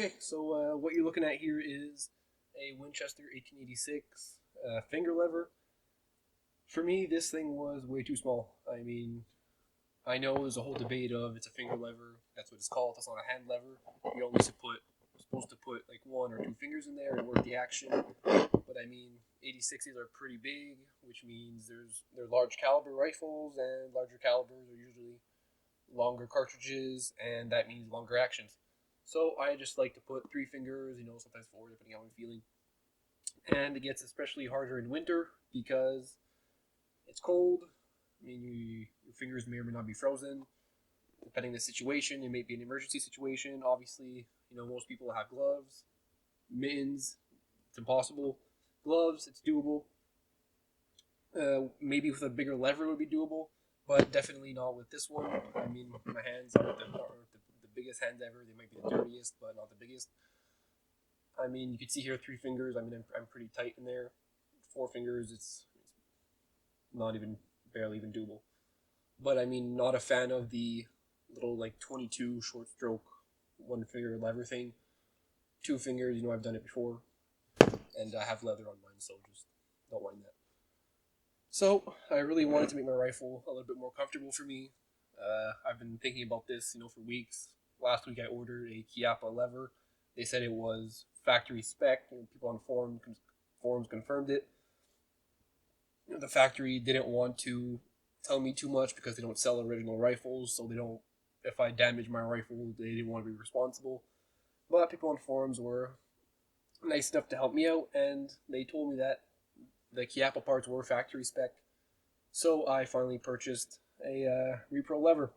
Okay, so what you're looking at here is a Winchester 1886 finger lever. For me, this thing was way too small. I mean, I know there's a whole debate of it's a finger lever. That's what it's called. That's not a hand lever. You're only supposed to put like one or two fingers in there and work the action. But I mean, 86s are pretty big, which means they're large caliber rifles, and larger calibers are usually longer cartridges, and that means longer actions. So I just like to put three fingers, sometimes four, depending on how I'm feeling. And it gets especially harder in winter because it's cold. I mean, your fingers may or may not be frozen. Depending on the situation, it may be an emergency situation. Obviously, most people have gloves, mittens. It's impossible. Gloves, it's doable. Maybe with a bigger lever it would be doable, but definitely not with this one. I mean, my hands aren't the biggest hands ever. They might be the dirtiest, but not the biggest. I mean, you can see here 3 fingers. I mean, I'm pretty tight in there. 4 fingers, it's not even, barely even doable. But I mean, not a fan of the little like 22 short stroke 1 finger lever thing. 2 fingers, I've done it before, and I have leather on mine, so just don't mind that. So I really wanted to make my rifle a little bit more comfortable for me. I've been thinking about this, for weeks. Last week I ordered a Chiappa lever. They said it was factory spec. People on forums confirmed it. The factory didn't want to tell me too much because they don't sell original rifles, so they don't. If I damage my rifle, they didn't want to be responsible. But people on forums were nice enough to help me out, and they told me that the Chiappa parts were factory spec. So I finally purchased a repro lever.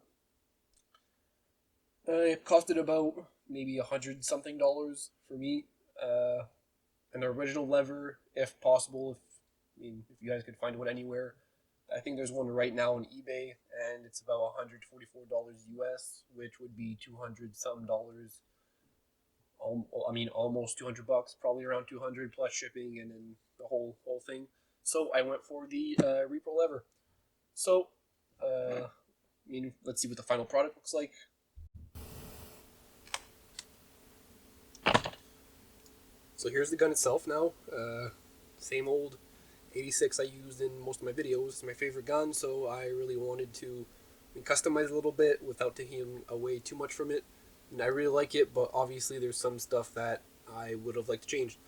It costed about maybe $100 something for me. An original lever, if possible. If you guys could find one anywhere. I think there's one right now on eBay, and it's about $144 US, which would be 200 some dollars. I mean, almost $200, probably around 200 plus shipping, and then the whole thing. So I went for the repro lever. So, let's see what the final product looks like. So here's the gun itself now. Same old 86 I used in most of my videos. It's my favorite gun, so I really wanted to customize a little bit without taking away too much from it. And I really like it, but obviously there's some stuff that I would have liked to change.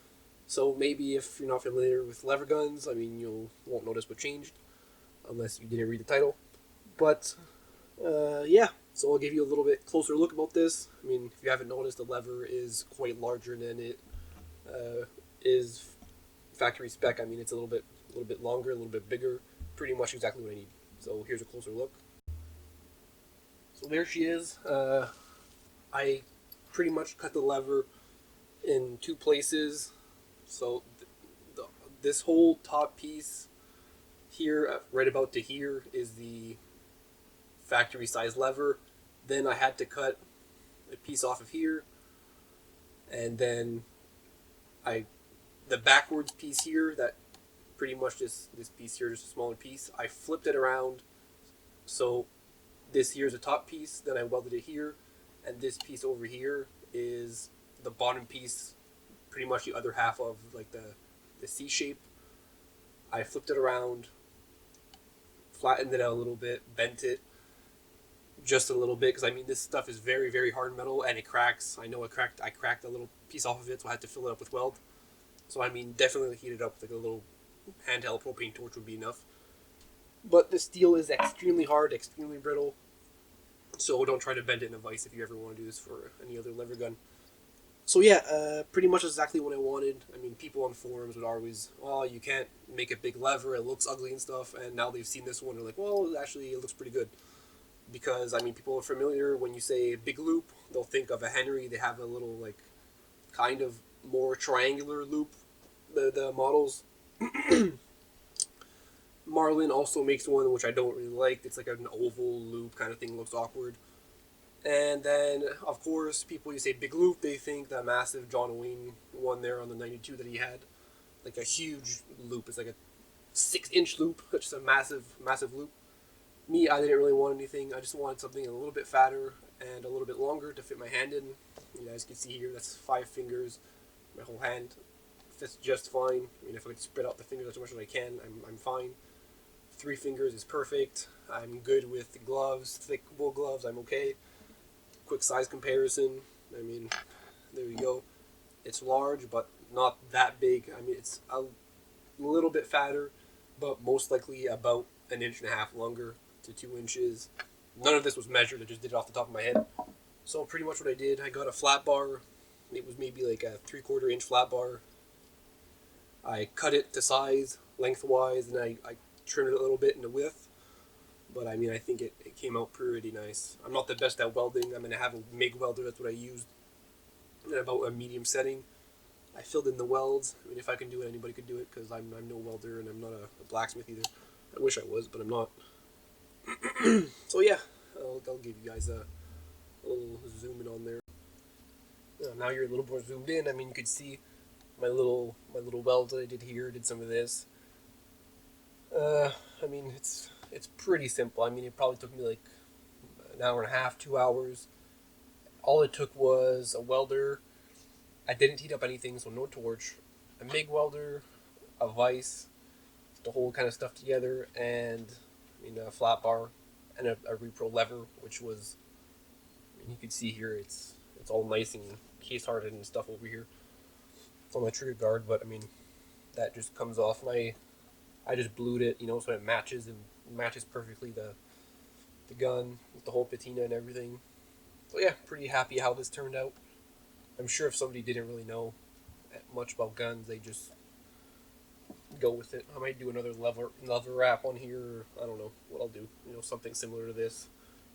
So maybe if you're not familiar with lever guns, you won't notice what changed, unless you didn't read the title. But, yeah, so I'll give you a little bit closer look about this. If you haven't noticed, the lever is quite larger than it is factory spec. It's a little bit longer, a little bit bigger, pretty much exactly what I need. So here's a closer look. So there she is. I pretty much cut the lever in 2 places. So this whole top piece here, right about to here, is the factory size lever. Then I had to cut a piece off of here, and then the backwards piece here, that pretty much this piece here, just a smaller piece, I flipped it around. So this here is a top piece, then I welded it here, and this piece over here is the bottom piece, pretty much the other half of like the C shape. I flipped it around, flattened it out a little bit, bent it just a little bit, because this stuff is very, very hard metal, and it cracks. I know it cracked. I cracked a little piece off of it, so I had to fill it up with weld. So definitely heat it up with like a little handheld propane torch would be enough. But the steel is extremely hard, extremely brittle, so don't try to bend it in a vise if you ever want to do this for any other lever gun. So yeah, pretty much exactly what I wanted. People on forums would always, well, you can't make a big lever, it looks ugly and stuff, and now they've seen this one, they're like, well, actually, it looks pretty good. Because, people are familiar, when you say big loop, they'll think of a Henry. They have a little, like, kind of more triangular loop, the models. Marlin also makes one, which I don't really like. It's like an oval loop kind of thing, looks awkward. And then, of course, people, you say big loop, they think that massive John Wayne one there on the 92 that he had. Like a huge loop. It's like a 6-inch loop, just a massive, massive loop. Me, I didn't really want anything. I just wanted something a little bit fatter and a little bit longer to fit my hand in. You know, as you can see here, that's 5 fingers. My whole hand fits just fine. I mean, if I could spread out the fingers as much as I can, I'm fine. 3 fingers is perfect. I'm good with gloves, thick wool gloves. I'm okay. Quick size comparison. I mean, there you go. It's large, but not that big. I mean, it's a little bit fatter, but most likely about an inch and a half longer to 2 inches. None of this was measured. I just did it off the top of my head. So pretty much what I did, I got a flat bar. It was maybe like a 3/4 inch flat bar. I cut it to size, lengthwise, and I trimmed it a little bit in the width. But I mean, I think it came out pretty nice. I'm not the best at welding. I'm going to have a MIG welder. That's what I used in about a medium setting. I filled in the welds. I mean, if I can do it, anybody could do it, because I'm no welder and I'm not a blacksmith either. I wish I was, but I'm not. So yeah, I'll give you guys a little zoom in on there. Now you're a little more zoomed in. I mean, you could see my little weld that I did here. Did some of this. I mean, it's pretty simple. I mean, it probably took me like an hour and a half, 2 hours. All it took was a welder. I didn't heat up anything, so no torch. A MIG welder, a vise, the whole kind of stuff together, and I mean, a flat bar and a repro lever, which was, I mean, you can see here it's all nice and case hardened and stuff over here. It's on my trigger guard, but I mean, that just comes off, and I just blued it, you know, so it matches perfectly the gun with the whole patina and everything. So yeah, pretty happy how this turned out. I'm sure if somebody didn't really know much about guns, they just go with it. I might do another leather wrap on here. Or I don't know what I'll do. You know, something similar to this.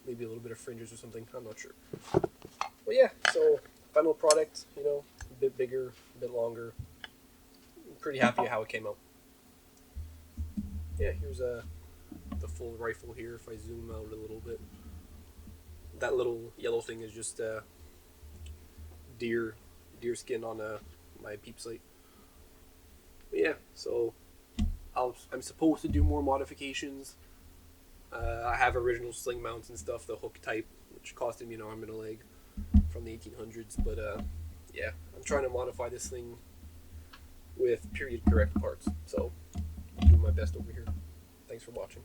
Maybe a little bit of fringes or something. I'm not sure. But yeah, so final product, you know, a bit bigger, a bit longer. I'm pretty happy how it came out. Yeah, here's the full rifle here. If I zoom out a little bit, that little yellow thing is just deer skin on my peep sight. But yeah, so I'm supposed to do more modifications. I have original sling mounts and stuff, the hook type, which costed me an arm and a leg from the 1800s. But yeah, I'm trying to modify this thing with period correct parts. So I'm doing my best over here. Thanks for watching.